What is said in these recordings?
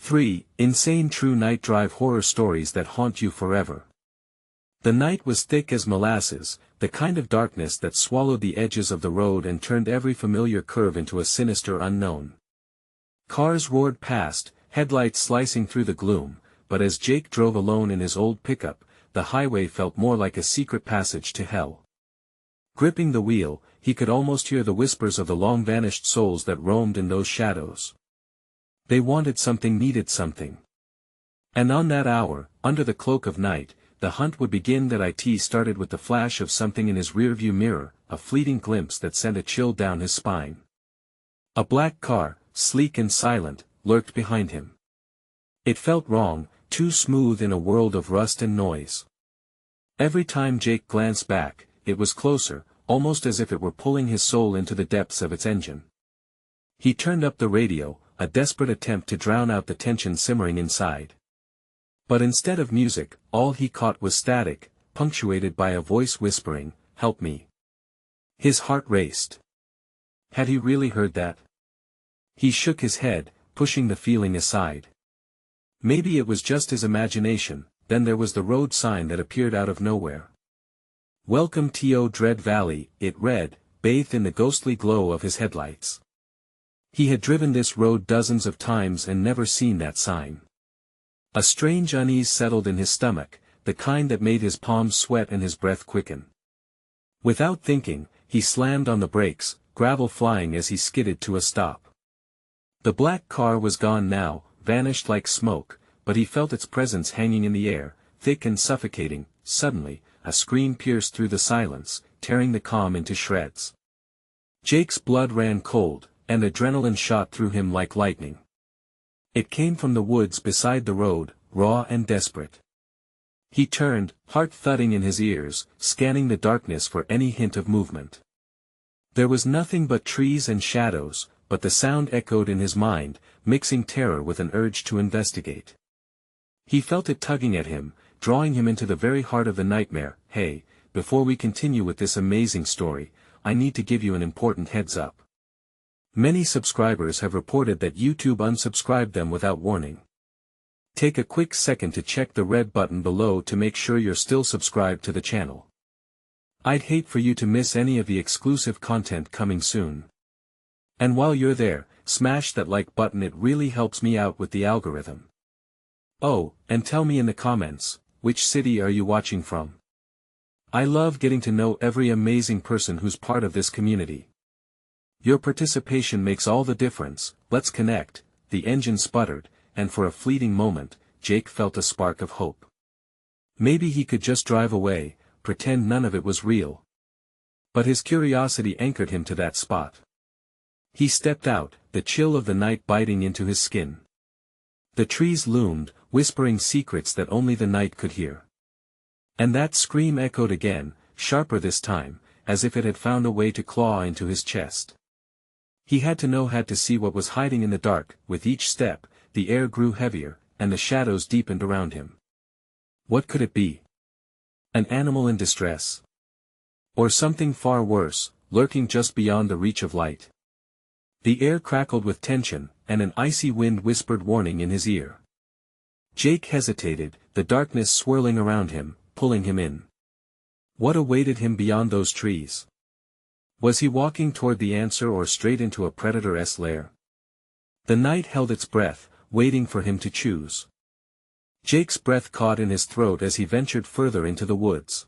3. Insane true night drive horror stories that haunt you forever. The night was thick as molasses, the kind of darkness that swallowed the edges of the road and turned every familiar curve into a sinister unknown. Cars roared past, headlights slicing through the gloom, but as Jake drove alone in his old pickup, the highway felt more like a secret passage to hell. Gripping the wheel, he could almost hear the whispers of the long-vanished souls that roamed in those shadows. They wanted something, needed something. And on that hour, under the cloak of night, the hunt would begin. That it started with the flash of something in his rearview mirror, a fleeting glimpse that sent a chill down his spine. A black car, sleek and silent, lurked behind him. It felt wrong, too smooth in a world of rust and noise. Every time Jake glanced back, it was closer, almost as if it were pulling his soul into the depths of its engine. He turned up the radio, a desperate attempt to drown out the tension simmering inside. But instead of music, all he caught was static, punctuated by a voice whispering, "Help me." His heart raced. Had he really heard that? He shook his head, pushing the feeling aside. Maybe it was just his imagination. Then there was the road sign that appeared out of nowhere. "Welcome to Dread Valley," it read, bathed in the ghostly glow of his headlights. He had driven this road dozens of times and never seen that sign. A strange unease settled in his stomach, the kind that made his palms sweat and his breath quicken. Without thinking, he slammed on the brakes, gravel flying as he skidded to a stop. The black car was gone now, vanished like smoke, but he felt its presence hanging in the air, thick and suffocating. Suddenly, a scream pierced through the silence, tearing the calm into shreds. Jake's blood ran cold, and adrenaline shot through him like lightning. It came from the woods beside the road, raw and desperate. He turned, heart thudding in his ears, scanning the darkness for any hint of movement. There was nothing but trees and shadows, but the sound echoed in his mind, mixing terror with an urge to investigate. He felt it tugging at him, drawing him into the very heart of the nightmare. "Hey, before we continue with this amazing story, I need to give you an important heads up. Many subscribers have reported that YouTube unsubscribed them without warning. Take a quick second to check the red button below to make sure you're still subscribed to the channel. I'd hate for you to miss any of the exclusive content coming soon. And while you're there, smash that like button, it really helps me out with the algorithm. Oh, and tell me in the comments, which city are you watching from? I love getting to know every amazing person who's part of this community. Your participation makes all the difference. Let's connect." The engine sputtered, and for a fleeting moment, Jake felt a spark of hope. Maybe he could just drive away, pretend none of it was real. But his curiosity anchored him to that spot. He stepped out, the chill of the night biting into his skin. The trees loomed, whispering secrets that only the night could hear. And that scream echoed again, sharper this time, as if it had found a way to claw into his chest. He had to see what was hiding in the dark. With each step, the air grew heavier, and the shadows deepened around him. What could it be? An animal in distress? Or something far worse, lurking just beyond the reach of light? The air crackled with tension, and an icy wind whispered warning in his ear. Jake hesitated, the darkness swirling around him, pulling him in. What awaited him beyond those trees? Was he walking toward the answer or straight into a predator's lair? The night held its breath, waiting for him to choose. Jake's breath caught in his throat as he ventured further into the woods.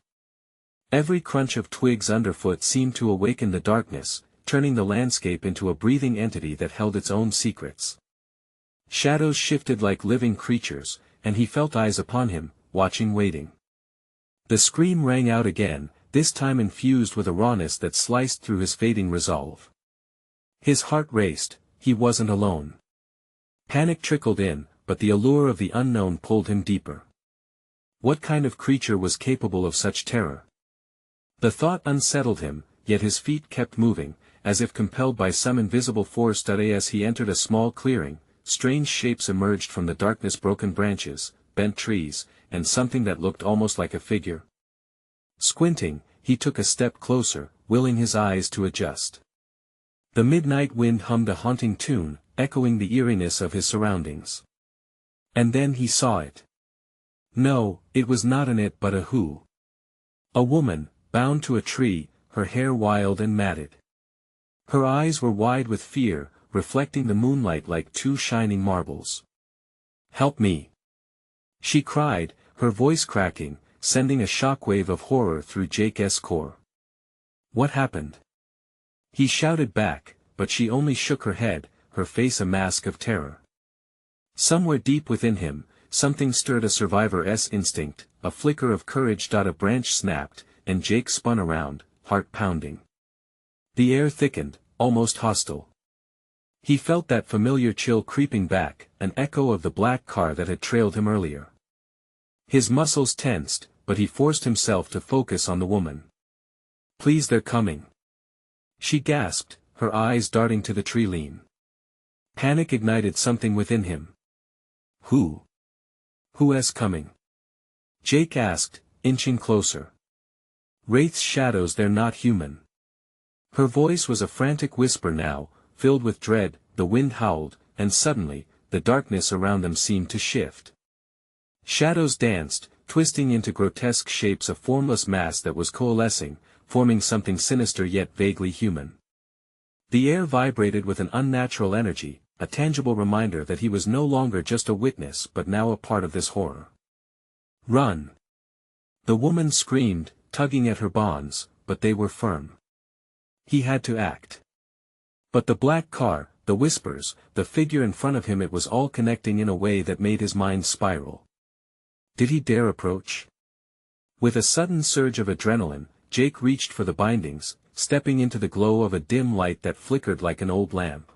Every crunch of twigs underfoot seemed to awaken the darkness, turning the landscape into a breathing entity that held its own secrets. Shadows shifted like living creatures, and he felt eyes upon him, watching, waiting. The scream rang out again, this time infused with a rawness that sliced through his fading resolve. His heart raced. He wasn't alone. Panic trickled in, but the allure of the unknown pulled him deeper. What kind of creature was capable of such terror? The thought unsettled him, yet his feet kept moving, as if compelled by some invisible force. As he entered a small clearing, strange shapes emerged from the darkness: broken branches, bent trees, and something that looked almost like a figure. Squinting, he took a step closer, willing his eyes to adjust. The midnight wind hummed a haunting tune, echoing the eeriness of his surroundings. And then he saw it. No, it was not an it but a who. A woman, bound to a tree, her hair wild and matted. Her eyes were wide with fear, reflecting the moonlight like two shining marbles. "Help me!" she cried, her voice cracking, sending a shockwave of horror through Jake's core. "What happened?" he shouted back, but she only shook her head, her face a mask of terror. Somewhere deep within him, something stirred a survivor's instinct, a flicker of courage. A branch snapped, and Jake spun around, heart pounding. The air thickened, almost hostile. He felt that familiar chill creeping back, an echo of the black car that had trailed him earlier. His muscles tensed, but he forced himself to focus on the woman. "Please, they're coming," she gasped, her eyes darting to the tree line. Panic ignited something within him. "Who? Who's coming?" Jake asked, inching closer. "Wraiths, shadows, they're not human." Her voice was a frantic whisper now, filled with dread. The wind howled, and suddenly, the darkness around them seemed to shift. Shadows danced, twisting into grotesque shapes, a formless mass that was coalescing, forming something sinister yet vaguely human. The air vibrated with an unnatural energy, a tangible reminder that he was no longer just a witness but now a part of this horror. "Run!" the woman screamed, tugging at her bonds, but they were firm. He had to act. But the black car, the whispers, the figure in front of him, it was all connecting in a way that made his mind spiral. Did he dare approach? With a sudden surge of adrenaline, Jake reached for the bindings, stepping into the glow of a dim light that flickered like an old lamp.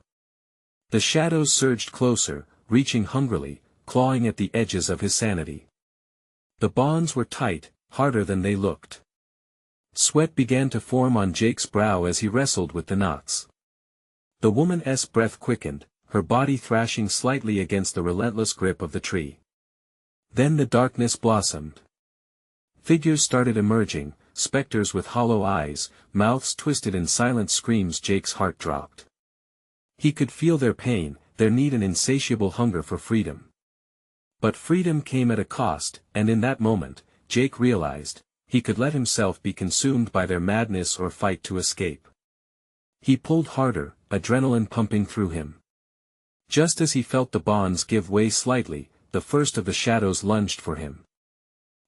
The shadows surged closer, reaching hungrily, clawing at the edges of his sanity. The bonds were tight, harder than they looked. Sweat began to form on Jake's brow as he wrestled with the knots. The woman's breath quickened, her body thrashing slightly against the relentless grip of the tree. Then the darkness blossomed. Figures started emerging, specters with hollow eyes, mouths twisted in silent screams. Jake's heart dropped. He could feel their pain, their need, an insatiable hunger for freedom. But freedom came at a cost, and in that moment, Jake realized, he could let himself be consumed by their madness or fight to escape. He pulled harder, adrenaline pumping through him. Just as he felt the bonds give way slightly, the first of the shadows lunged for him.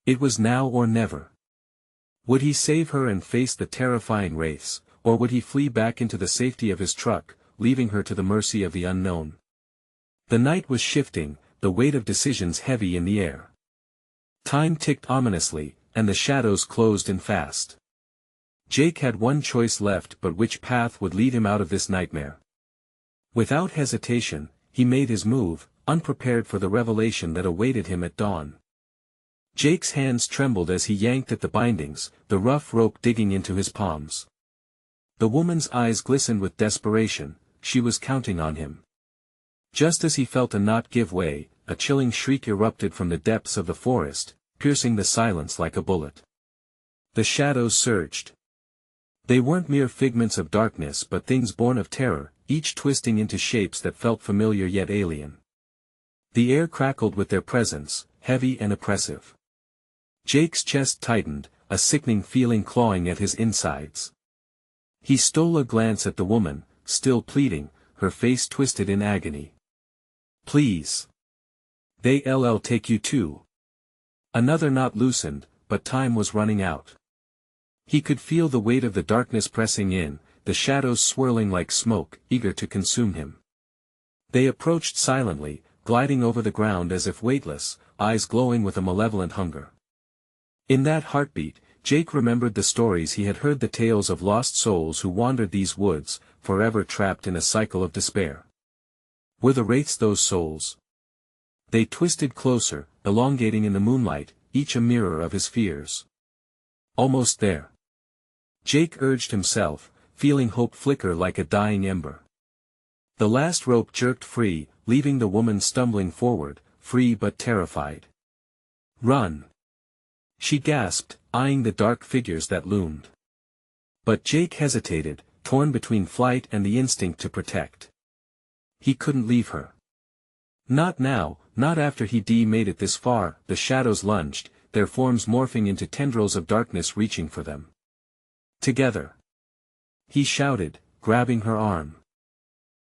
It was now or never. Would he save her and face the terrifying wraiths, or would he flee back into the safety of his truck, leaving her to the mercy of the unknown? The night was shifting, the weight of decisions heavy in the air. Time ticked ominously, and the shadows closed in fast. Jake had one choice left, but which path would lead him out of this nightmare? Without hesitation, he made his move, unprepared for the revelation that awaited him at dawn. Jake's hands trembled as he yanked at the bindings, the rough rope digging into his palms. The woman's eyes glistened with desperation, she was counting on him. Just as he felt a knot give way, a chilling shriek erupted from the depths of the forest, piercing the silence like a bullet. The shadows surged. They weren't mere figments of darkness but things born of terror, each twisting into shapes that felt familiar yet alien. The air crackled with their presence, heavy and oppressive. Jake's chest tightened, a sickening feeling clawing at his insides. He stole a glance at the woman, still pleading, her face twisted in agony. "Please. They'll take you too." Another knot loosened, but time was running out. He could feel the weight of the darkness pressing in, the shadows swirling like smoke, eager to consume him. They approached silently, gliding over the ground as if weightless, eyes glowing with a malevolent hunger. In that heartbeat, Jake remembered the stories he had heard, the tales of lost souls who wandered these woods, forever trapped in a cycle of despair. Were the wraiths those souls? They twisted closer, elongating in the moonlight, each a mirror of his fears. Almost there. Jake urged himself, feeling hope flicker like a dying ember. The last rope jerked free, leaving the woman stumbling forward, free but terrified. "Run!" she gasped, eyeing the dark figures that loomed. But Jake hesitated, torn between flight and the instinct to protect. He couldn't leave her. Not now, not after he made it this far. The shadows lunged, their forms morphing into tendrils of darkness reaching for them. Together! He shouted, grabbing her arm.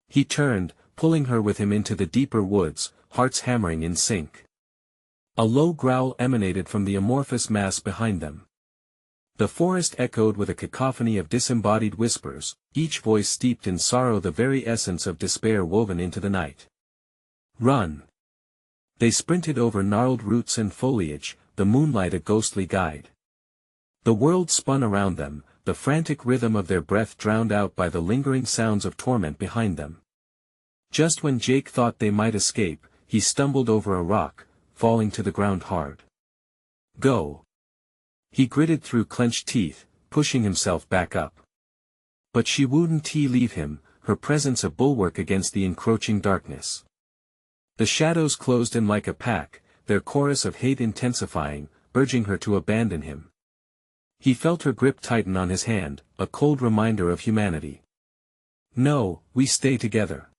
He turned, pulling her with him into the deeper woods, hearts hammering in sync. A low growl emanated from the amorphous mass behind them. The forest echoed with a cacophony of disembodied whispers, each voice steeped in sorrow, the very essence of despair woven into the night. Run! They sprinted over gnarled roots and foliage, the moonlight a ghostly guide. The world spun around them, the frantic rhythm of their breath drowned out by the lingering sounds of torment behind them. Just when Jake thought they might escape, he stumbled over a rock, falling to the ground hard. Go! He gritted through clenched teeth, pushing himself back up. But she wouldn't leave him, her presence a bulwark against the encroaching darkness. The shadows closed in like a pack, their chorus of hate intensifying, urging her to abandon him. He felt her grip tighten on his hand, a cold reminder of humanity. No, we stay together.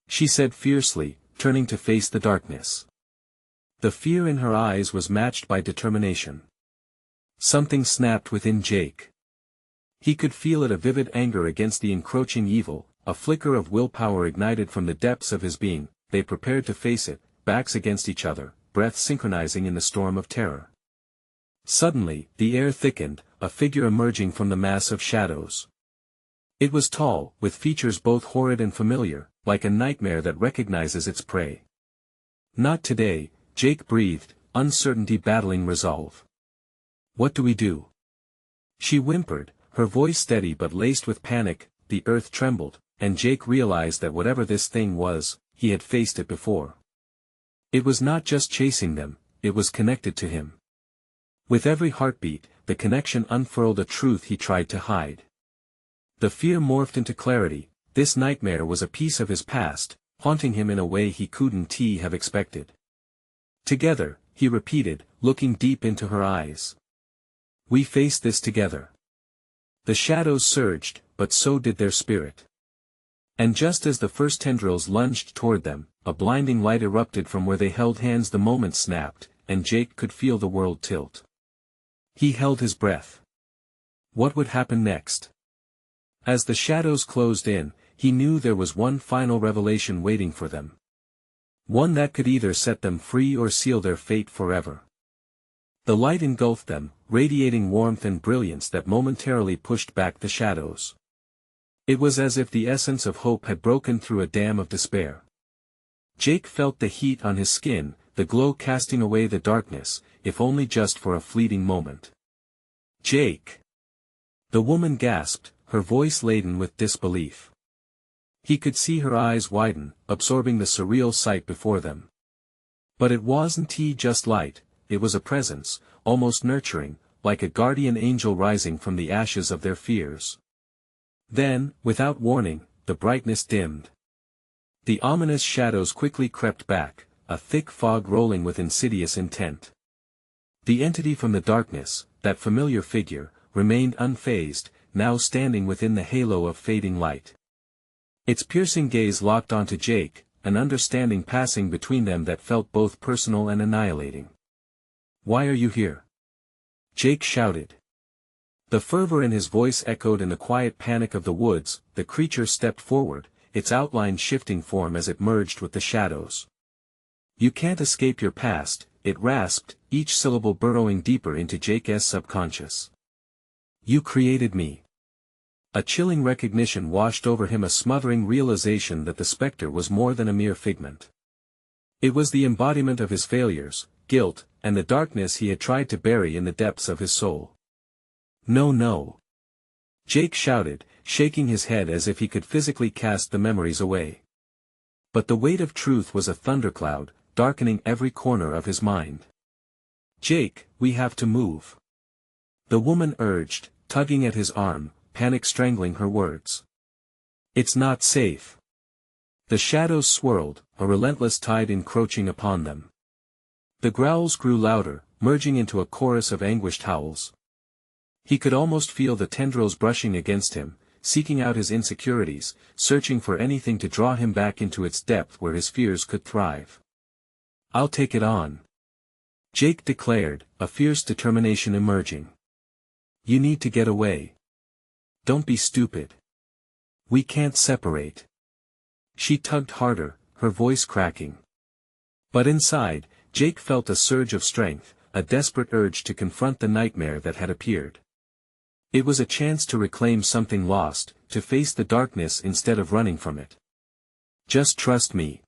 She said fiercely, turning to face the darkness. The fear in her eyes was matched by determination. Something snapped within Jake. He could feel it, a vivid anger against the encroaching evil, a flicker of willpower ignited from the depths of his being. They prepared to face it, backs against each other, breath synchronizing in the storm of terror. Suddenly, the air thickened, a figure emerging from the mass of shadows. It was tall, with features both horrid and familiar, like a nightmare that recognizes its prey. Not today, Jake breathed, uncertainty battling resolve. What do we do? She whimpered, her voice steady but laced with panic. The earth trembled, and Jake realized that whatever this thing was, he had faced it before. It was not just chasing them, it was connected to him. With every heartbeat, the connection unfurled a truth he tried to hide. The fear morphed into clarity. This nightmare was a piece of his past, haunting him in a way he couldn't have expected. Together, he repeated, looking deep into her eyes. We face this together. The shadows surged, but so did their spirit. And just as the first tendrils lunged toward them, a blinding light erupted from where they held hands. The moment snapped, and Jake could feel the world tilt. He held his breath. What would happen next? As the shadows closed in, he knew there was one final revelation waiting for them. One that could either set them free or seal their fate forever. The light engulfed them, radiating warmth and brilliance that momentarily pushed back the shadows. It was as if the essence of hope had broken through a dam of despair. Jake felt the heat on his skin, the glow casting away the darkness, if only just for a fleeting moment. Jake! The woman gasped, her voice laden with disbelief. He could see her eyes widen, absorbing the surreal sight before them. But it wasn't just light. It was a presence, almost nurturing, like a guardian angel rising from the ashes of their fears. Then, without warning, the brightness dimmed. The ominous shadows quickly crept back, a thick fog rolling with insidious intent. The entity from the darkness, that familiar figure, remained unfazed, now standing within the halo of fading light. Its piercing gaze locked onto Jake, an understanding passing between them that felt both personal and annihilating. Why are you here? Jake shouted. The fervor in his voice echoed in the quiet panic of the woods. The creature stepped forward, its outline shifting form as it merged with the shadows. You can't escape your past, it rasped, each syllable burrowing deeper into Jake's subconscious. You created me. A chilling recognition washed over him, a smothering realization that the specter was more than a mere figment. It was the embodiment of his failures, guilt, and the darkness he had tried to bury in the depths of his soul. No, no! Jake shouted, shaking his head as if he could physically cast the memories away. But the weight of truth was a thundercloud, darkening every corner of his mind. Jake, we have to move. The woman urged, tugging at his arm, panic strangling her words. It's not safe. The shadows swirled, a relentless tide encroaching upon them. The growls grew louder, merging into a chorus of anguished howls. He could almost feel the tendrils brushing against him, seeking out his insecurities, searching for anything to draw him back into its depth where his fears could thrive. I'll take it on, Jake declared, a fierce determination emerging. You need to get away. Don't be stupid. We can't separate. She tugged harder, her voice cracking. But inside, Jake felt a surge of strength, a desperate urge to confront the nightmare that had appeared. It was a chance to reclaim something lost, to face the darkness instead of running from it. Just trust me,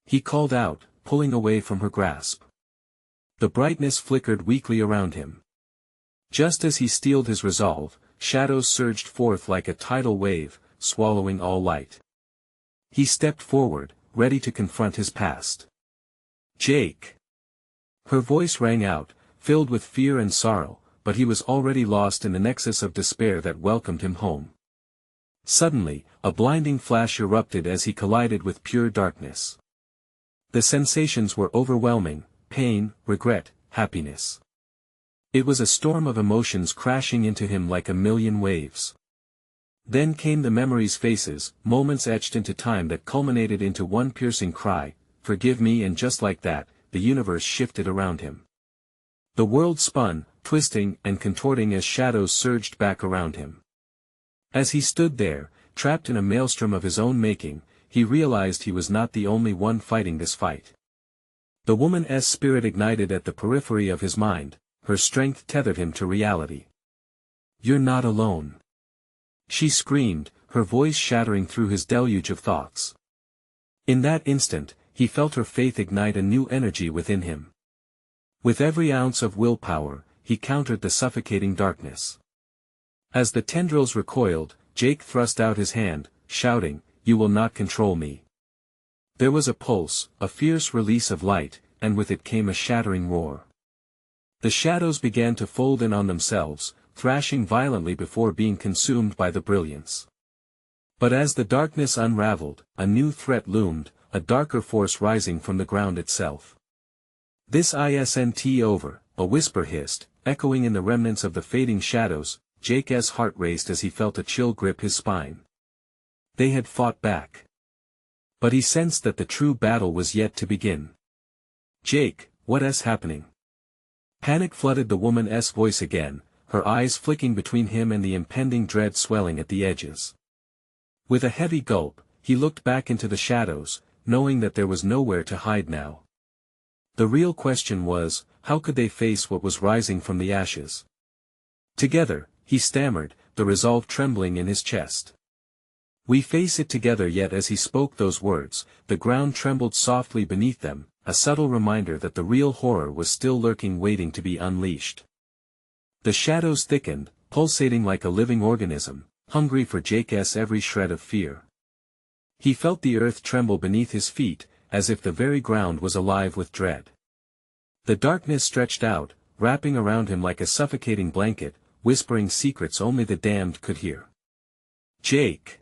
he called out, pulling away from her grasp. The brightness flickered weakly around him. Just as he steeled his resolve, shadows surged forth like a tidal wave, swallowing all light. He stepped forward, ready to confront his past. Jake! Her voice rang out, filled with fear and sorrow, but he was already lost in the nexus of despair that welcomed him home. Suddenly, a blinding flash erupted as he collided with pure darkness. The sensations were overwhelming: pain, regret, happiness. It was a storm of emotions crashing into him like a million waves. Then came the memories, faces, moments etched into time that culminated into one piercing cry, "Forgive me," and just like that, the universe shifted around him. The world spun, twisting and contorting as shadows surged back around him. As he stood there, trapped in a maelstrom of his own making, he realized he was not the only one fighting this fight. The woman's spirit ignited at the periphery of his mind, her strength tethered him to reality. "You're not alone," she screamed, her voice shattering through his deluge of thoughts. In that instant, he felt her faith ignite a new energy within him. With every ounce of willpower, he countered the suffocating darkness. As the tendrils recoiled, Jake thrust out his hand, shouting, "You will not control me." There was a pulse, a fierce release of light, and with it came a shattering roar. The shadows began to fold in on themselves, thrashing violently before being consumed by the brilliance. But as the darkness unraveled, a new threat loomed, a darker force rising from the ground itself. "This isn't over," a whisper hissed, echoing in the remnants of the fading shadows. Jake's heart raced as he felt a chill grip his spine. They had fought back. But he sensed that the true battle was yet to begin. "Jake, what's happening?" Panic flooded the woman's voice again, her eyes flicking between him and the impending dread swelling at the edges. With a heavy gulp, he looked back into the shadows, knowing that there was nowhere to hide now. The real question was, how could they face what was rising from the ashes? "Together," he stammered, the resolve trembling in his chest. "We face it together." Yet as he spoke those words, the ground trembled softly beneath them, a subtle reminder that the real horror was still lurking, waiting to be unleashed. The shadows thickened, pulsating like a living organism, hungry for Jake's every shred of fear. He felt the earth tremble beneath his feet, as if the very ground was alive with dread. The darkness stretched out, wrapping around him like a suffocating blanket, whispering secrets only the damned could hear. "Jake!"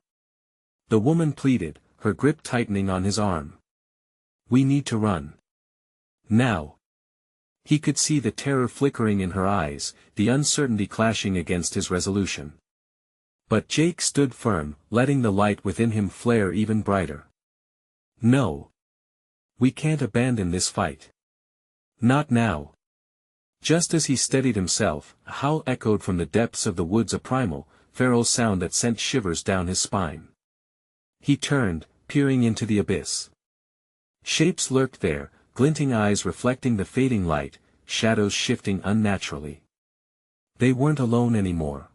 the woman pleaded, her grip tightening on his arm. "We need to run. Now." He could see the terror flickering in her eyes, the uncertainty clashing against his resolution. But Jake stood firm, letting the light within him flare even brighter. "No. We can't abandon this fight. Not now." Just as he steadied himself, a howl echoed from the depths of the woods, a primal, feral sound that sent shivers down his spine. He turned, peering into the abyss. Shapes lurked there, glinting eyes reflecting the fading light, shadows shifting unnaturally. They weren't alone anymore.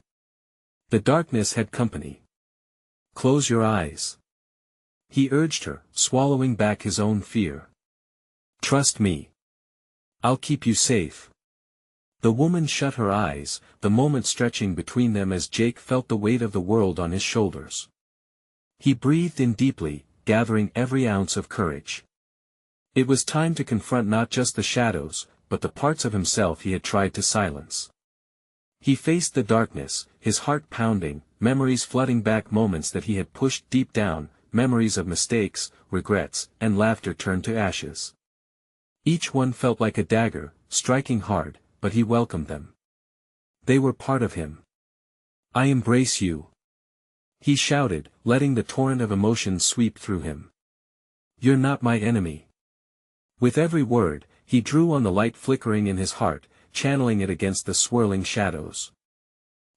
The darkness had company. "Close your eyes," he urged her, swallowing back his own fear. "Trust me. I'll keep you safe." The woman shut her eyes, the moment stretching between them as Jake felt the weight of the world on his shoulders. He breathed in deeply, gathering every ounce of courage. It was time to confront not just the shadows, but the parts of himself he had tried to silence. He faced the darkness, his heart pounding, memories flooding back, moments that he had pushed deep down, memories of mistakes, regrets, and laughter turned to ashes. Each one felt like a dagger, striking hard, but he welcomed them. They were part of him. "I embrace you," he shouted, letting the torrent of emotions sweep through him. "You're not my enemy. With every word, he drew on the light flickering in his heart, channeling it against the swirling shadows.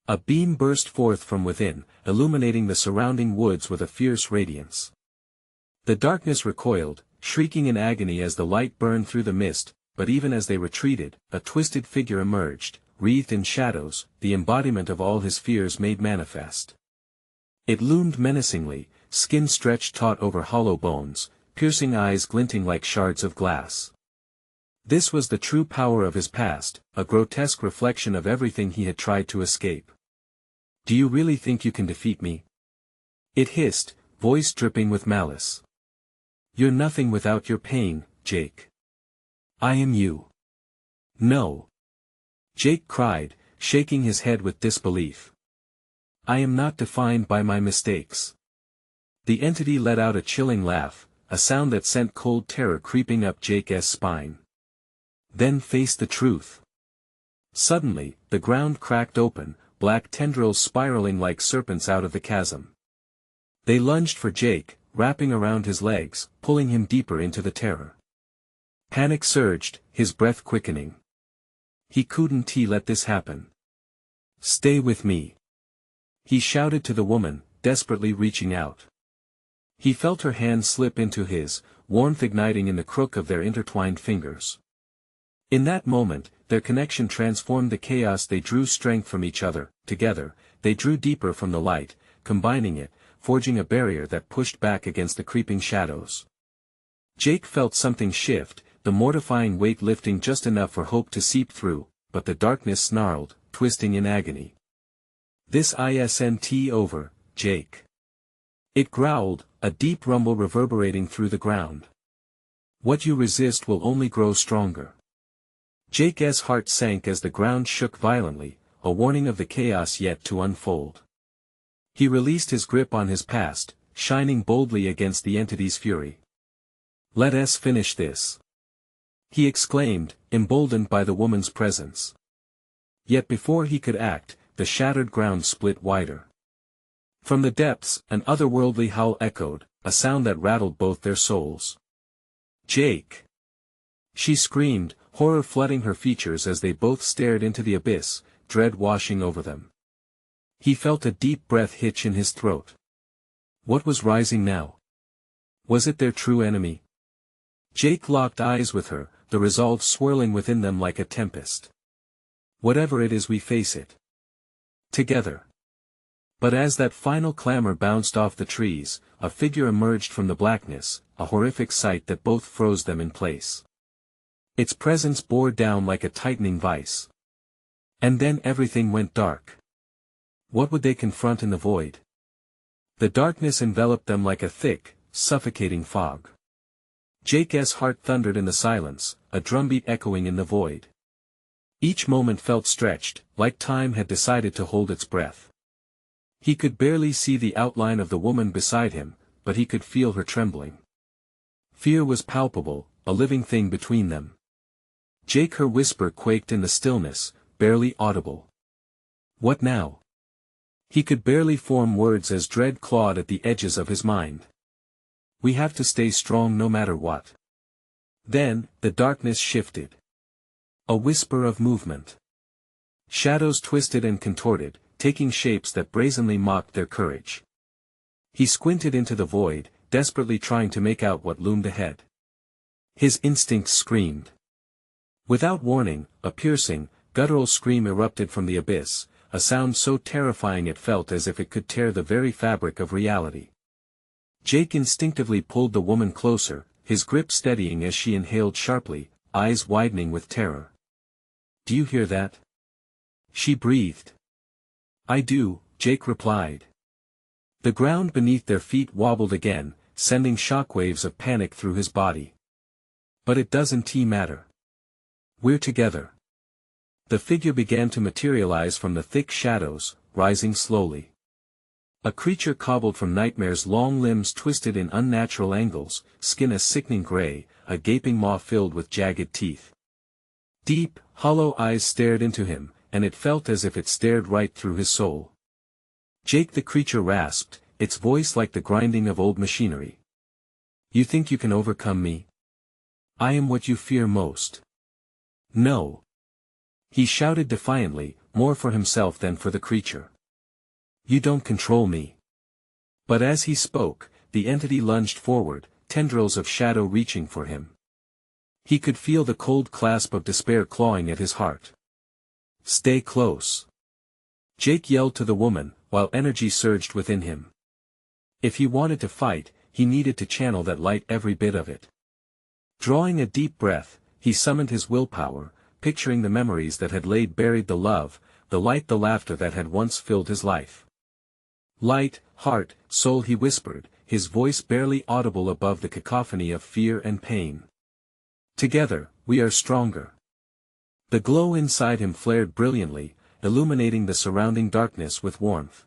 A beam burst forth from within, illuminating the surrounding woods with a fierce radiance. The darkness recoiled, shrieking in agony as the light burned through the mist, but even as they retreated, a twisted figure emerged, wreathed in shadows, the embodiment of all his fears made manifest. It loomed menacingly, skin stretched taut over hollow bones, piercing eyes glinting like shards of glass. This was the true power of his past, a grotesque reflection of everything he had tried to escape. "Do you really think you can defeat me?" it hissed, voice dripping with malice. "You're nothing without your pain, Jake. I am you." "No," Jake cried, shaking his head with disbelief. "I am not defined by my mistakes." The entity let out a chilling laugh, a sound that sent cold terror creeping up Jake's spine. "Then face the truth." Suddenly, the ground cracked open, black tendrils spiraling like serpents out of the chasm. They lunged for Jake, wrapping around his legs, pulling him deeper into the terror. Panic surged, his breath quickening. He couldn't let this happen. "Stay with me," he shouted to the woman, desperately reaching out. He felt her hand slip into his, warmth igniting in the crook of their intertwined fingers. In that moment, their connection transformed the chaos. They drew strength from each other. Together, they drew deeper from the light, combining it, forging a barrier that pushed back against the creeping shadows. Jake felt something shift, the mortifying weight lifting just enough for hope to seep through, but the darkness snarled, twisting in agony. "This isn't over, Jake." It growled, a deep rumble reverberating through the ground. "What you resist will only grow stronger." Jake's heart sank as the ground shook violently, a warning of the chaos yet to unfold. He released his grip on his past, shining boldly against the entity's fury. "Let us finish this," he exclaimed, emboldened by the woman's presence. Yet before he could act, the shattered ground split wider. From the depths, an otherworldly howl echoed, a sound that rattled both their souls. "Jake!" she screamed, horror flooding her features as they both stared into the abyss, dread washing over them. He felt a deep breath hitch in his throat. What was rising now? Was it their true enemy? Jake locked eyes with her, the resolve swirling within them like a tempest. "Whatever it is, we face it together." But as that final clamor bounced off the trees, a figure emerged from the blackness, a horrific sight that both froze them in place. Its presence bore down like a tightening vice. And then everything went dark. What would they confront in the void? The darkness enveloped them like a thick, suffocating fog. Jake's heart thundered in the silence, a drumbeat echoing in the void. Each moment felt stretched, like time had decided to hold its breath. He could barely see the outline of the woman beside him, but he could feel her trembling. Fear was palpable, a living thing between them. Jake, her whisper quaked in the stillness, barely audible. What now? He could barely form words as dread clawed at the edges of his mind. "We have to stay strong no matter what." Then, the darkness shifted. A whisper of movement. Shadows twisted and contorted, taking shapes that brazenly mocked their courage. He squinted into the void, desperately trying to make out what loomed ahead. His instincts screamed. Without warning, a piercing, guttural scream erupted from the abyss, a sound so terrifying it felt as if it could tear the very fabric of reality. Jake instinctively pulled the woman closer, his grip steadying as she inhaled sharply, eyes widening with terror. "Do you hear that?" she breathed. "I do," Jake replied. The ground beneath their feet wobbled again, sending shockwaves of panic through his body. "But it doesn't matter. We're together." The figure began to materialize from the thick shadows, rising slowly. A creature cobbled from nightmares, long limbs twisted in unnatural angles, skin a sickening gray, a gaping maw filled with jagged teeth. Deep, hollow eyes stared into him, and it felt as if it stared right through his soul. "Jake," the creature rasped, its voice like the grinding of old machinery. "You think you can overcome me?" I am what you fear most. No. He shouted defiantly, more for himself than for the creature. You don't control me. But as he spoke, the entity lunged forward, tendrils of shadow reaching for him. He could feel the cold clasp of despair clawing at his heart. Stay close. Jake yelled to the woman, while energy surged within him. If he wanted to fight, he needed to channel that light, every bit of it. Drawing a deep breath, he summoned his willpower, picturing the memories that had laid buried, the love, the light, the laughter that had once filled his life. Light, heart, soul, he whispered, his voice barely audible above the cacophony of fear and pain. Together, we are stronger. The glow inside him flared brilliantly, illuminating the surrounding darkness with warmth.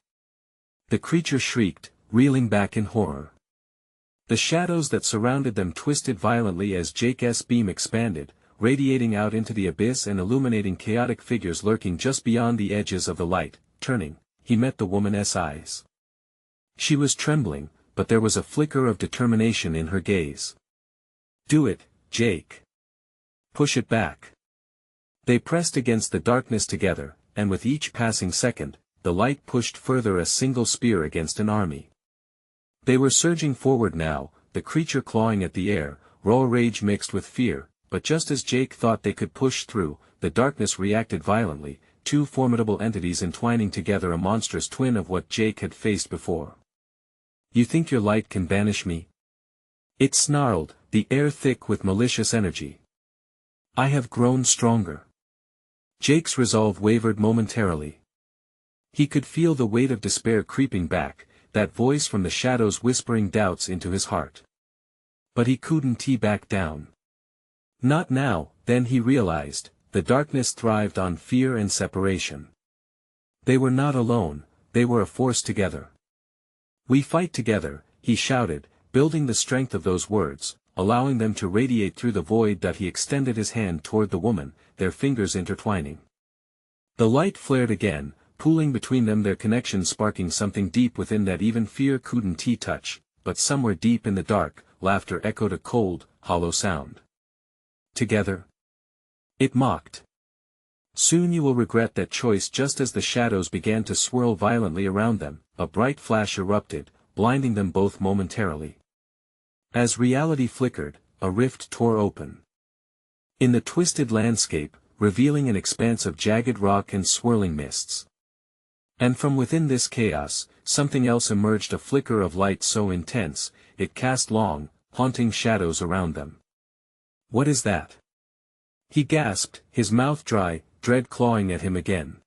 The creature shrieked, reeling back in horror. The shadows that surrounded them twisted violently as Jake's beam expanded, radiating out into the abyss and illuminating chaotic figures lurking just beyond the edges of the light. Turning, he met the woman's eyes. She was trembling, but there was a flicker of determination in her gaze. Do it, Jake. Push it back. They pressed against the darkness together, and with each passing second, the light pushed further, a single spear against an army. They were surging forward now, the creature clawing at the air, raw rage mixed with fear, but just as Jake thought they could push through, the darkness reacted violently, two formidable entities entwining together, a monstrous twin of what Jake had faced before. You think your light can banish me? It snarled, the air thick with malicious energy. I have grown stronger. Jake's resolve wavered momentarily. He could feel the weight of despair creeping back, that voice from the shadows whispering doubts into his heart. But he couldn't back down. Not now. Then he realized, the darkness thrived on fear and separation. They were not alone, they were a force together. We fight together, he shouted, building the strength of those words, allowing them to radiate through the void. He extended his hand toward the woman, their fingers intertwining. The light flared again, pooling between them, their connection sparking something deep within that even fear couldn't touch, but somewhere deep in the dark, laughter echoed, a cold, hollow sound. Together? It mocked. Soon you will regret that choice. Just as the shadows began to swirl violently around them, a bright flash erupted, blinding them both momentarily. As reality flickered, a rift tore open. In the twisted landscape, revealing an expanse of jagged rock and swirling mists. And from within this chaos, something else emerged, a flicker of light so intense, it cast long, haunting shadows around them. What is that? He gasped, his mouth dry, dread clawing at him again.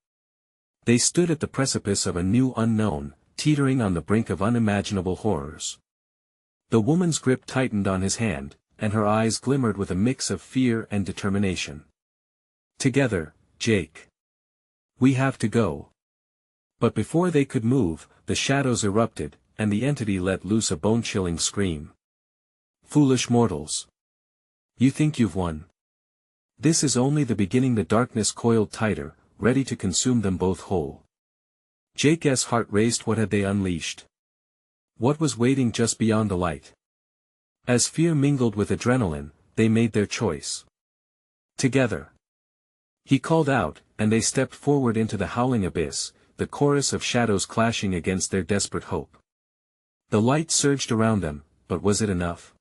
They stood at the precipice of a new unknown, teetering on the brink of unimaginable horrors. The woman's grip tightened on his hand, and her eyes glimmered with a mix of fear and determination. Together, Jake. We have to go. But before they could move, the shadows erupted, and the entity let loose a bone-chilling scream. Foolish mortals. You think you've won? This is only the beginning. The darkness coiled tighter, ready to consume them both whole. Jake's heart raced. What had they unleashed? What was waiting just beyond the light? As fear mingled with adrenaline, they made their choice. Together. He called out, and they stepped forward into the howling abyss, the chorus of shadows clashing against their desperate hope. The light surged around them, but was it enough?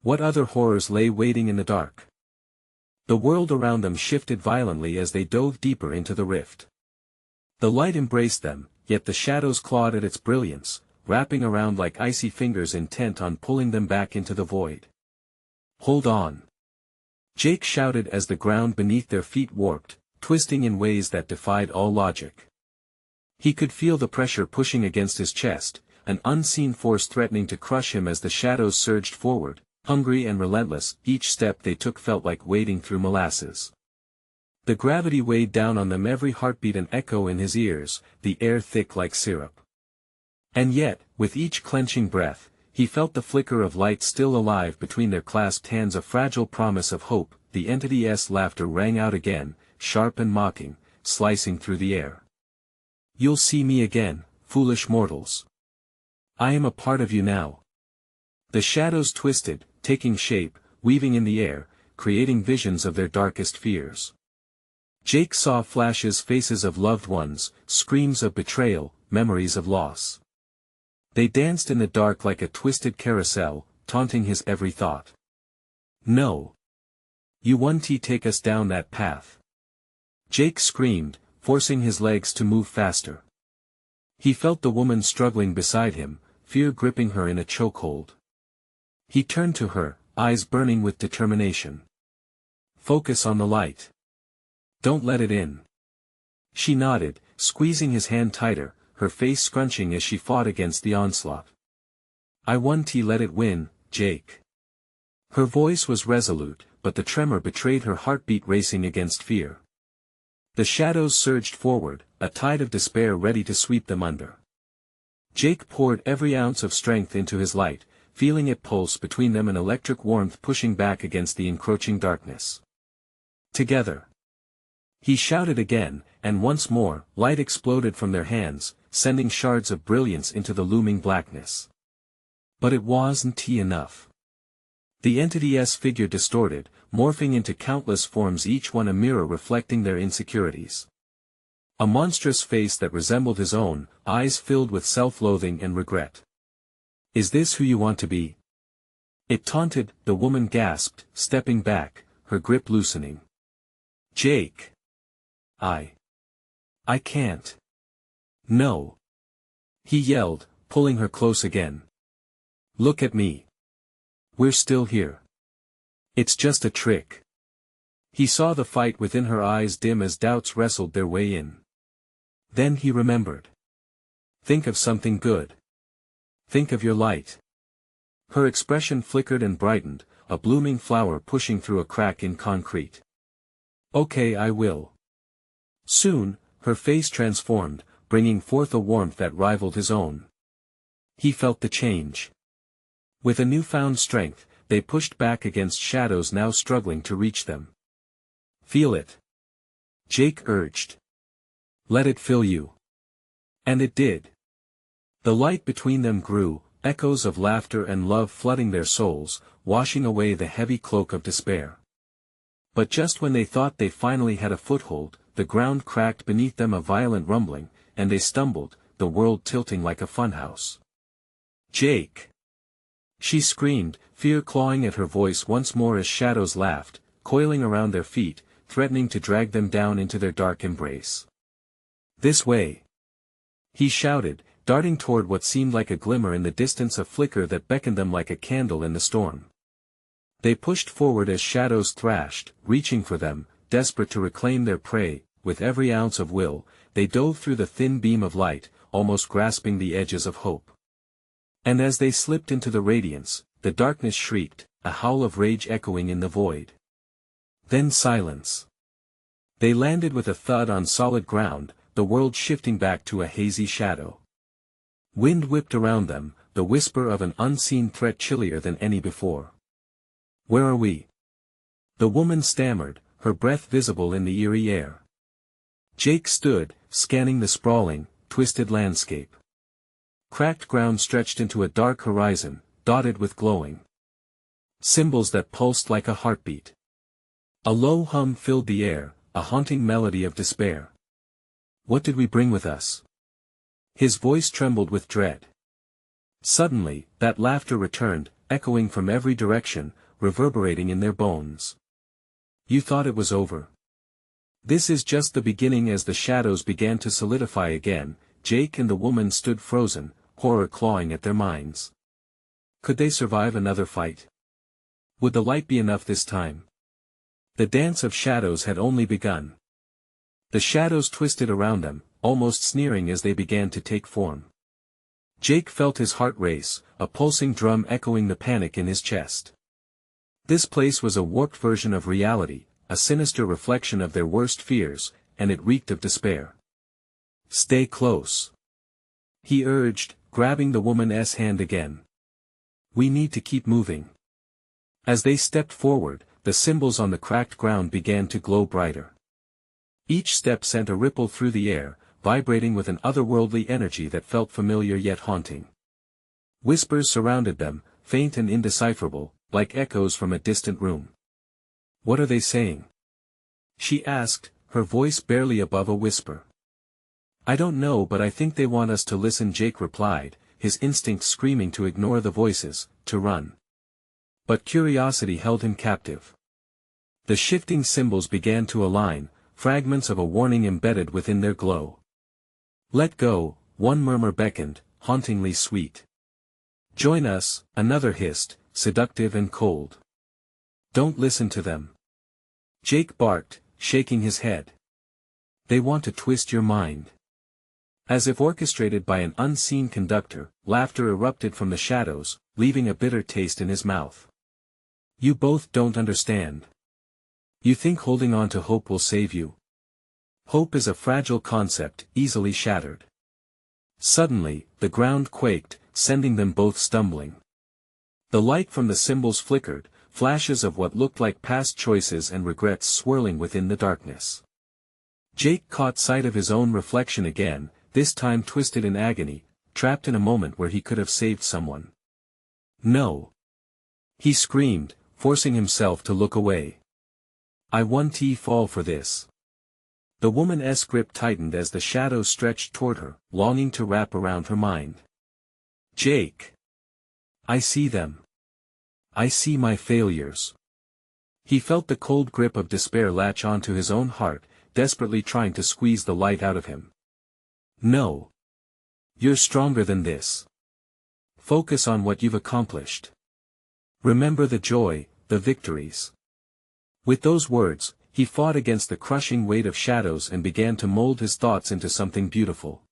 What other horrors lay waiting in the dark? The world around them shifted violently as they dove deeper into the rift. The light embraced them, yet the shadows clawed at its brilliance, wrapping around like icy fingers intent on pulling them back into the void. Hold on! Jake shouted as the ground beneath their feet warped, twisting in ways that defied all logic. He could feel the pressure pushing against his chest, an unseen force threatening to crush him as the shadows surged forward, hungry and relentless. Each step they took felt like wading through molasses. The gravity weighed down on them, every heartbeat an echo in his ears, the air thick like syrup. And yet, with each clenching breath, he felt the flicker of light still alive between their clasped hands, a fragile promise of hope. The entity's laughter rang out again, sharp and mocking, slicing through the air. You'll see me again, foolish mortals. I am a part of you now. The shadows twisted, taking shape, weaving in the air, creating visions of their darkest fears. Jake saw flashes, faces of loved ones, screams of betrayal, memories of loss. They danced in the dark like a twisted carousel, taunting his every thought. No. You won't take us down that path. Jake screamed, forcing his legs to move faster. He felt the woman struggling beside him, fear gripping her in a chokehold. He turned to her, eyes burning with determination. Focus on the light. Don't let it in. She nodded, squeezing his hand tighter, her face scrunching as she fought against the onslaught. I won't let it win, Jake. Her voice was resolute, but the tremor betrayed her heartbeat racing against fear. The shadows surged forward, a tide of despair ready to sweep them under. Jake poured every ounce of strength into his light, feeling it pulse between them, an electric warmth pushing back against the encroaching darkness. Together. He shouted again, and once more, light exploded from their hands, sending shards of brilliance into the looming blackness. But it wasn't enough. The entity's figure distorted, morphing into countless forms, each one a mirror reflecting their insecurities. A monstrous face that resembled his own, eyes filled with self-loathing and regret. Is this who you want to be? It taunted, the woman gasped, stepping back, her grip loosening. Jake. I can't. No. He yelled, pulling her close again. Look at me. We're still here. It's just a trick. He saw the fight within her eyes dim as doubts wrestled their way in. Then he remembered. Think of something good. Think of your light. Her expression flickered and brightened, a blooming flower pushing through a crack in concrete. Okay, I will. Soon, her face transformed, bringing forth a warmth that rivaled his own. He felt the change. With a newfound strength, they pushed back against shadows now struggling to reach them. Feel it. Jake urged. Let it fill you. And it did. The light between them grew, echoes of laughter and love flooding their souls, washing away the heavy cloak of despair. But just when they thought they finally had a foothold, the ground cracked beneath them, a violent rumbling, and they stumbled, the world tilting like a funhouse. Jake! She screamed, fear clawing at her voice once more as shadows laughed, coiling around their feet, threatening to drag them down into their dark embrace. This way! He shouted, darting toward what seemed like a glimmer in the distance, a flicker that beckoned them like a candle in the storm. They pushed forward as shadows thrashed, reaching for them, desperate to reclaim their prey. With every ounce of will, they dove through the thin beam of light, almost grasping the edges of hope. And as they slipped into the radiance, the darkness shrieked, a howl of rage echoing in the void. Then silence. They landed with a thud on solid ground, the world shifting back to a hazy shadow. Wind whipped around them, the whisper of an unseen threat chillier than any before. Where are we? The woman stammered, her breath visible in the eerie air. Jake stood, scanning the sprawling, twisted landscape. Cracked ground stretched into a dark horizon, dotted with glowing symbols that pulsed like a heartbeat. A low hum filled the air, a haunting melody of despair. What did we bring with us? His voice trembled with dread. Suddenly, that laughter returned, echoing from every direction, reverberating in their bones. You thought it was over. This is just the beginning. As the shadows began to solidify again, Jake and the woman stood frozen, horror clawing at their minds. Could they survive another fight? Would the light be enough this time? The dance of shadows had only begun. The shadows twisted around them, almost sneering as they began to take form. Jake felt his heart race, a pulsing drum echoing the panic in his chest. This place was a warped version of reality, a sinister reflection of their worst fears, and it reeked of despair. Stay close. He urged, grabbing the woman's hand again. We need to keep moving. As they stepped forward, the symbols on the cracked ground began to glow brighter. Each step sent a ripple through the air, vibrating with an otherworldly energy that felt familiar yet haunting. Whispers surrounded them, faint and indecipherable, like echoes from a distant room. "What are they saying?" she asked, her voice barely above a whisper. "I don't know, but I think they want us to listen," Jake replied, his instinct screaming to ignore the voices, to run. But curiosity held him captive. The shifting symbols began to align, fragments of a warning embedded within their glow. "Let go," one murmur beckoned, hauntingly sweet. "Join us," another hissed, seductive and cold. "Don't listen to them," Jake barked, shaking his head. "They want to twist your mind." As if orchestrated by an unseen conductor, laughter erupted from the shadows, leaving a bitter taste in his mouth. "You both don't understand. You think holding on to hope will save you? Hope is a fragile concept, easily shattered." Suddenly, the ground quaked, sending them both stumbling. The light from the symbols flickered, flashes of what looked like past choices and regrets swirling within the darkness. Jake caught sight of his own reflection again, this time twisted in agony, trapped in a moment where he could have saved someone. "No!" he screamed, forcing himself to look away. "I won't fall for this." The woman's grip tightened as the shadows stretched toward her, longing to wrap around her mind. "Jake! I see them. I see my failures." He felt the cold grip of despair latch onto his own heart, desperately trying to squeeze the light out of him. "No. You're stronger than this. Focus on what you've accomplished. Remember the joy, the victories." With those words, he fought against the crushing weight of shadows and began to mold his thoughts into something beautiful.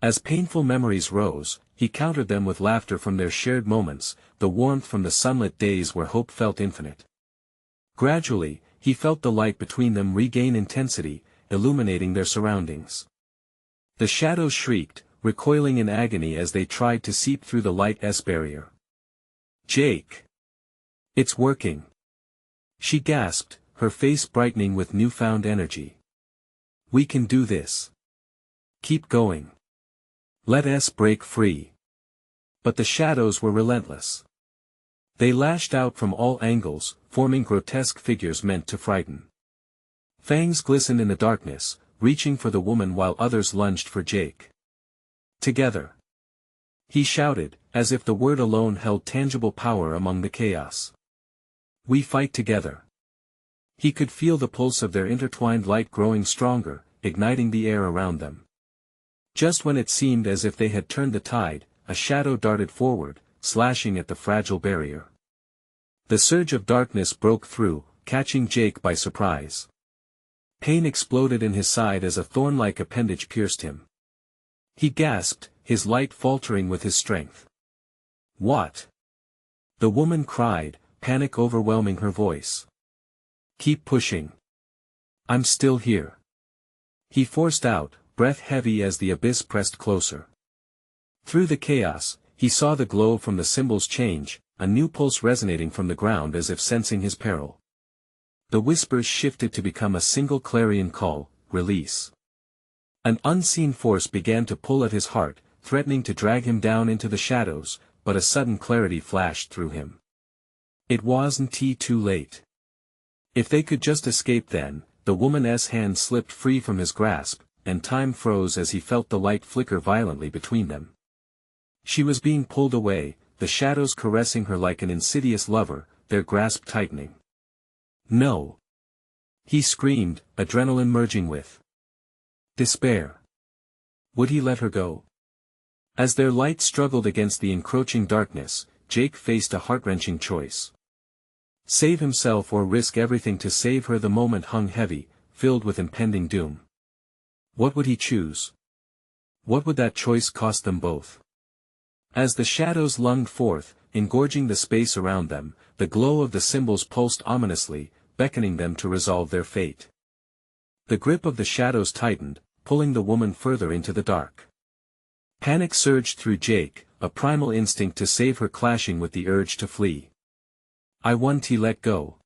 As painful memories rose, he countered them with laughter from their shared moments, the warmth from the sunlit days where hope felt infinite. Gradually, he felt the light between them regain intensity, illuminating their surroundings. The shadows shrieked, recoiling in agony as they tried to seep through the light's barrier. "Jake! It's working!" she gasped, her face brightening with newfound energy. "We can do this. Keep going. Let us break free." But the shadows were relentless. They lashed out from all angles, forming grotesque figures meant to frighten. Fangs glistened in the darkness, reaching for the woman while others lunged for Jake. "Together!" he shouted, as if the word alone held tangible power among the chaos. "We fight together." He could feel the pulse of their intertwined light growing stronger, igniting the air around them. Just when it seemed as if they had turned the tide, a shadow darted forward, slashing at the fragile barrier. The surge of darkness broke through, catching Jake by surprise. Pain exploded in his side as a thorn-like appendage pierced him. He gasped, his light faltering with his strength. "What?" the woman cried, panic overwhelming her voice. "Keep pushing. I'm still here." He forced out, breath heavy as the abyss pressed closer. Through the chaos, he saw the glow from the symbols change, a new pulse resonating from the ground as if sensing his peril. The whispers shifted to become a single clarion call, "Release." An unseen force began to pull at his heart, threatening to drag him down into the shadows, but a sudden clarity flashed through him. It wasn't too late. If they could just escape then, the woman's hand slipped free from his grasp, and time froze as he felt the light flicker violently between them. She was being pulled away, the shadows caressing her like an insidious lover, their grasp tightening. "No!" he screamed, adrenaline merging with despair. Would he let her go? As their light struggled against the encroaching darkness, Jake faced a heart-wrenching choice. Save himself or risk everything to save her. The moment hung heavy, filled with impending doom. What would he choose? What would that choice cost them both? As the shadows lunged forth, engorging the space around them, the glow of the symbols pulsed ominously, beckoning them to resolve their fate. The grip of the shadows tightened, pulling the woman further into the dark. Panic surged through Jake, a primal instinct to save her clashing with the urge to flee. "I want to let go,"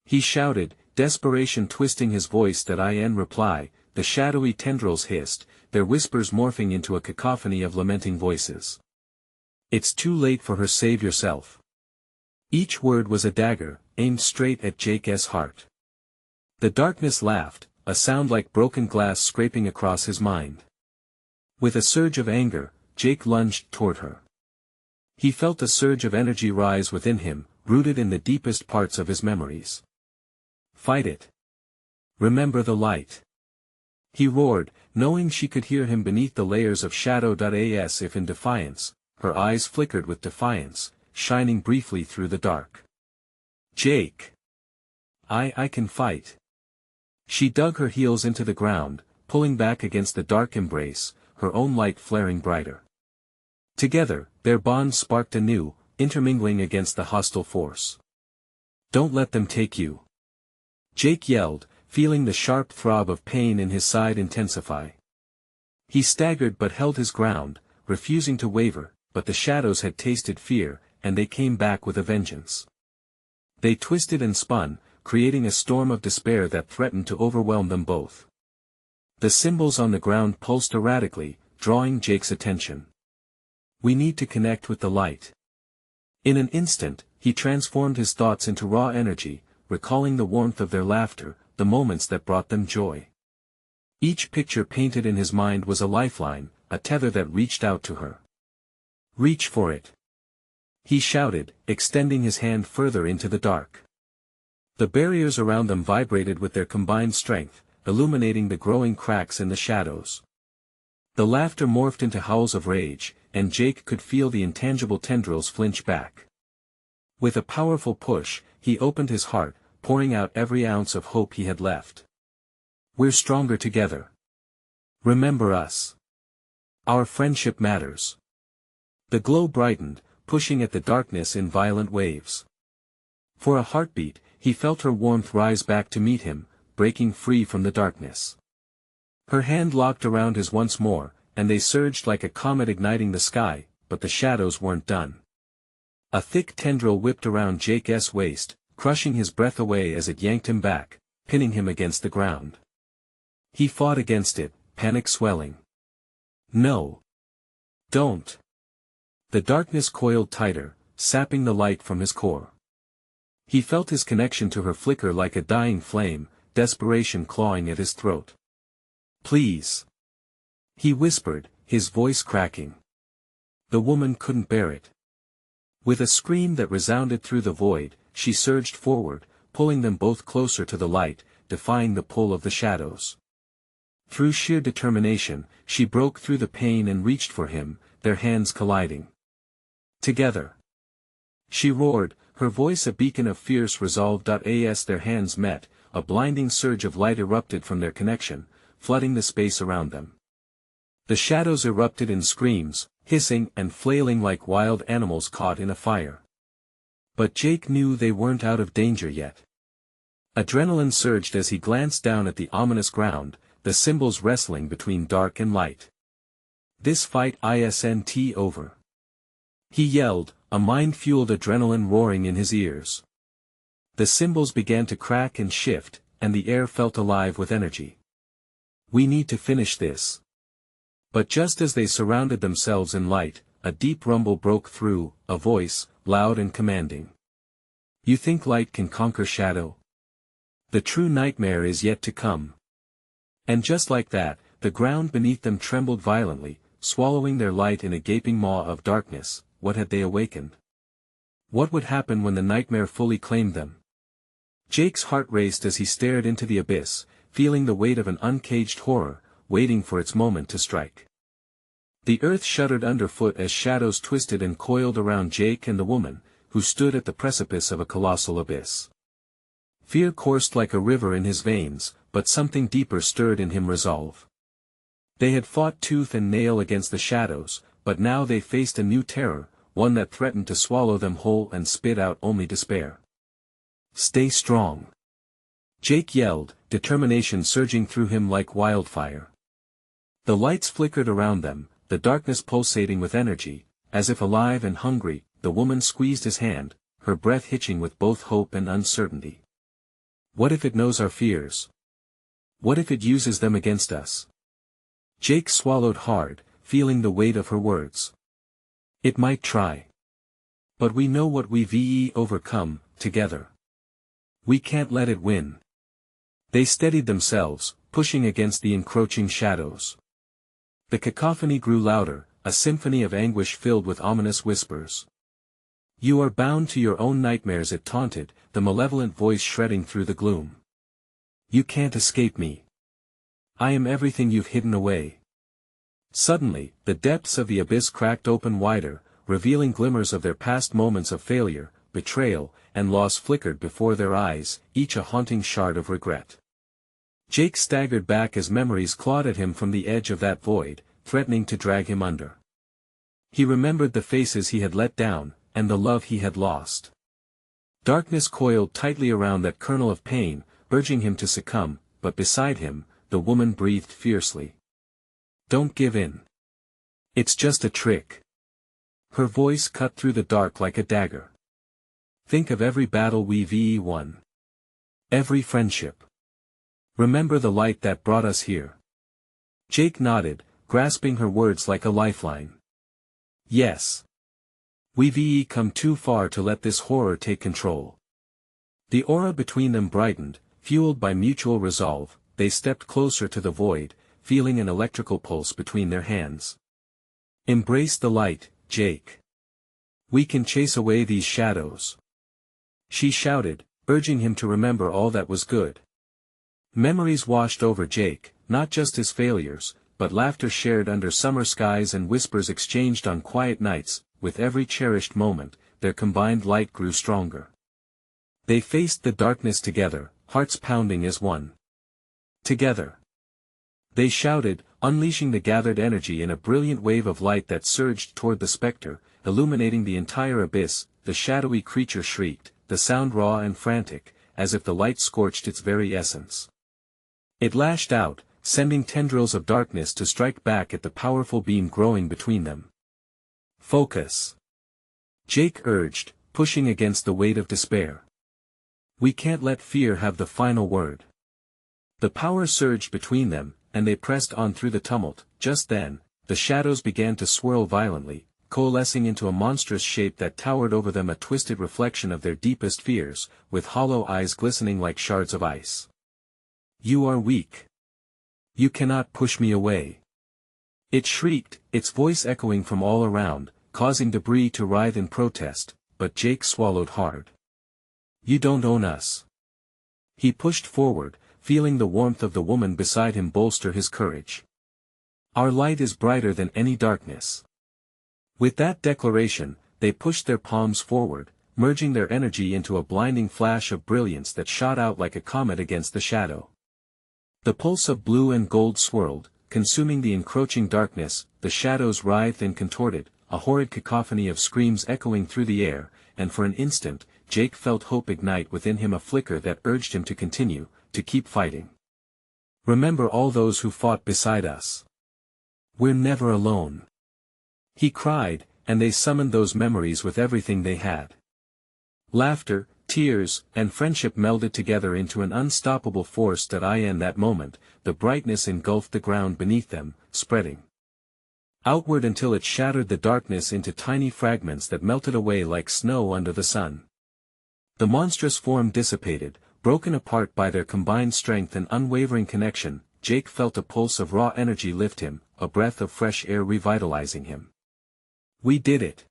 he shouted, desperation twisting his voice. That in reply, the shadowy tendrils hissed, their whispers morphing into a cacophony of lamenting voices. "It's too late for her. Save yourself." Each word was a dagger, aimed straight at Jake's heart. The darkness laughed, a sound like broken glass scraping across his mind. With a surge of anger, Jake lunged toward her. He felt a surge of energy rise within him, rooted in the deepest parts of his memories. Fight it. Remember the light. He roared, knowing she could hear him beneath the layers of shadow. As if in defiance, her eyes flickered with defiance, shining briefly through the dark. Jake! I can fight. She dug her heels into the ground, pulling back against the dark embrace, her own light flaring brighter. Together, their bond sparked anew, intermingling against the hostile force. Don't let them take you. Jake yelled, feeling the sharp throb of pain in his side intensify. He staggered but held his ground, refusing to waver, but the shadows had tasted fear, and they came back with a vengeance. They twisted and spun, creating a storm of despair that threatened to overwhelm them both. The symbols on the ground pulsed erratically, drawing Jake's attention. We need to connect with the light. In an instant, he transformed his thoughts into raw energy, recalling the warmth of their laughter, the moments that brought them joy. Each picture painted in his mind was a lifeline, a tether that reached out to her. Reach for it. He shouted, extending his hand further into the dark. The barriers around them vibrated with their combined strength, illuminating the growing cracks in the shadows. The laughter morphed into howls of rage, and Jake could feel the intangible tendrils flinch back. With a powerful push, he opened his heart, pouring out every ounce of hope he had left. We're stronger together. Remember us. Our friendship matters. The glow brightened, pushing at the darkness in violent waves. For a heartbeat, he felt her warmth rise back to meet him, breaking free from the darkness. Her hand locked around his once more, and they surged like a comet igniting the sky, but the shadows weren't done. A thick tendril whipped around Jake's waist, crushing his breath away as it yanked him back, pinning him against the ground. He fought against it, panic swelling. No. Don't. The darkness coiled tighter, sapping the light from his core. He felt his connection to her flicker like a dying flame, desperation clawing at his throat. Please. He whispered, his voice cracking. The woman couldn't bear it. With a scream that resounded through the void, she surged forward, pulling them both closer to the light, defying the pull of the shadows. Through sheer determination, she broke through the pain and reached for him, their hands colliding. Together. She roared, her voice a beacon of fierce resolve. As their hands met, a blinding surge of light erupted from their connection, flooding the space around them. The shadows erupted in screams, hissing and flailing like wild animals caught in a fire. But Jake knew they weren't out of danger yet. Adrenaline surged as he glanced down at the ominous ground, the symbols wrestling between dark and light. This fight isn't over. He yelled, a mind-fueled adrenaline roaring in his ears. The symbols began to crack and shift, and the air felt alive with energy. We need to finish this. But just as they surrounded themselves in light, a deep rumble broke through, a voice, loud and commanding. You think light can conquer shadow? The true nightmare is yet to come. And just like that, the ground beneath them trembled violently, swallowing their light in a gaping maw of darkness. What had they awakened? What would happen when the nightmare fully claimed them? Jake's heart raced as he stared into the abyss, feeling the weight of an uncaged horror, waiting for its moment to strike. The earth shuddered underfoot as shadows twisted and coiled around Jake and the woman, who stood at the precipice of a colossal abyss. Fear coursed like a river in his veins, but something deeper stirred in him resolve. They had fought tooth and nail against the shadows, but now they faced a new terror, one that threatened to swallow them whole and spit out only despair. Stay strong. Jake yelled, determination surging through him like wildfire. The lights flickered around them, the darkness pulsating with energy, as if alive and hungry. The woman squeezed his hand, her breath hitching with both hope and uncertainty. What if it knows our fears? What if it uses them against us? Jake swallowed hard, feeling the weight of her words. It might try. But we know what we've overcome, together. We can't let it win. They steadied themselves, pushing against the encroaching shadows. The cacophony grew louder, a symphony of anguish filled with ominous whispers. You are bound to your own nightmares, it taunted, the malevolent voice shredding through the gloom. You can't escape me. I am everything you've hidden away. Suddenly, the depths of the abyss cracked open wider, revealing glimmers of their past moments of failure, betrayal, and loss flickered before their eyes, each a haunting shard of regret. Jake staggered back as memories clawed at him from the edge of that void, threatening to drag him under. He remembered the faces he had let down, and the love he had lost. Darkness coiled tightly around that kernel of pain, urging him to succumb, but beside him, the woman breathed fiercely. Don't give in. It's just a trick. Her voice cut through the dark like a dagger. Think of every battle we've won. Every friendship. Remember the light that brought us here. Jake nodded, grasping her words like a lifeline. Yes. We've come too far to let this horror take control. The aura between them brightened, fueled by mutual resolve. They stepped closer to the void, feeling an electrical pulse between their hands. Embrace the light, Jake. We can chase away these shadows. She shouted, urging him to remember all that was good. Memories washed over Jake, not just his failures, but laughter shared under summer skies and whispers exchanged on quiet nights. With every cherished moment, their combined light grew stronger. They faced the darkness together, hearts pounding as one. Together. They shouted, unleashing the gathered energy in a brilliant wave of light that surged toward the specter, illuminating the entire abyss. The shadowy creature shrieked, the sound raw and frantic, as if the light scorched its very essence. It lashed out, sending tendrils of darkness to strike back at the powerful beam growing between them. Focus. Jake urged, pushing against the weight of despair. We can't let fear have the final word. The power surged between them, and they pressed on through the tumult. Just then, the shadows began to swirl violently, coalescing into a monstrous shape that towered over them, a twisted reflection of their deepest fears, with hollow eyes glistening like shards of ice. You are weak. You cannot push me away. It shrieked, its voice echoing from all around, causing debris to writhe in protest, but Jake swallowed hard. You don't own us. He pushed forward, feeling the warmth of the woman beside him bolster his courage. Our light is brighter than any darkness. With that declaration, they pushed their palms forward, merging their energy into a blinding flash of brilliance that shot out like a comet against the shadow. The pulse of blue and gold swirled, consuming the encroaching darkness. The shadows writhed and contorted, a horrid cacophony of screams echoing through the air, and for an instant, Jake felt hope ignite within him, a flicker that urged him to continue, to keep fighting. Remember all those who fought beside us. We're never alone. He cried, and they summoned those memories with everything they had. Laughter, tears, and friendship melded together into an unstoppable force that in that moment, the brightness engulfed the ground beneath them, spreading outward until it shattered the darkness into tiny fragments that melted away like snow under the sun. The monstrous form dissipated, broken apart by their combined strength and unwavering connection. Jake felt a pulse of raw energy lift him, a breath of fresh air revitalizing him. We did it.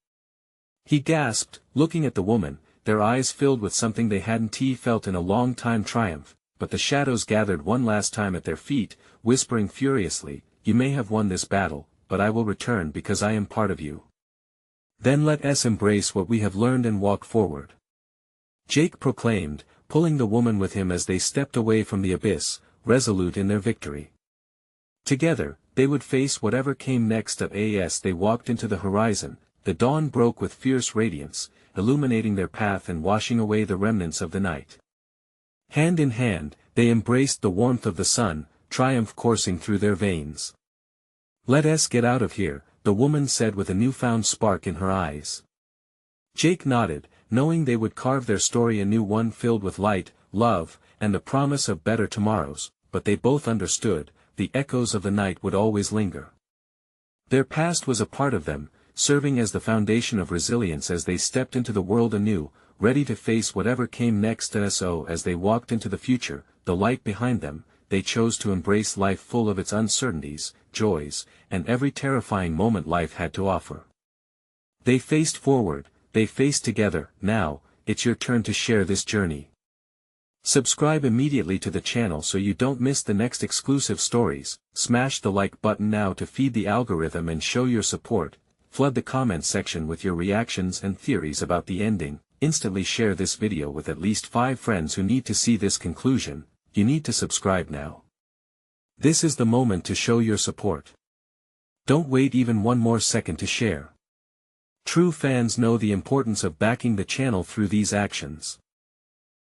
He gasped, looking at the woman, their eyes filled with something they hadn't felt in a long time, triumph. But the shadows gathered one last time at their feet, whispering furiously, You may have won this battle, but I will return because I am part of you. Then let us embrace what we have learned and walk forward. Jake proclaimed, pulling the woman with him as they stepped away from the abyss, resolute in their victory. Together, they would face whatever came next. As they walked into the horizon, the dawn broke with fierce radiance, illuminating their path and washing away the remnants of the night. Hand in hand, they embraced the warmth of the sun, triumph coursing through their veins. Let us get out of here, the woman said with a newfound spark in her eyes. Jake nodded, knowing they would carve their story a new one filled with light, love, and the promise of better tomorrows, but they both understood, the echoes of the night would always linger. Their past was a part of them, serving as the foundation of resilience as they stepped into the world anew, ready to face whatever came next. So as they walked into the future, the light behind them, they chose to embrace life full of its uncertainties, joys, and every terrifying moment life had to offer. They faced forward, they faced together. Now, it's your turn to share this journey. Subscribe immediately to the channel so you don't miss the next exclusive stories. Smash the like button now to feed the algorithm and show your support. Flood the comment section with your reactions and theories about the ending. Instantly share this video with at least 5 friends who need to see this conclusion. You need to subscribe now. This is the moment to show your support. Don't wait even one more second to share. True fans know the importance of backing the channel through these actions.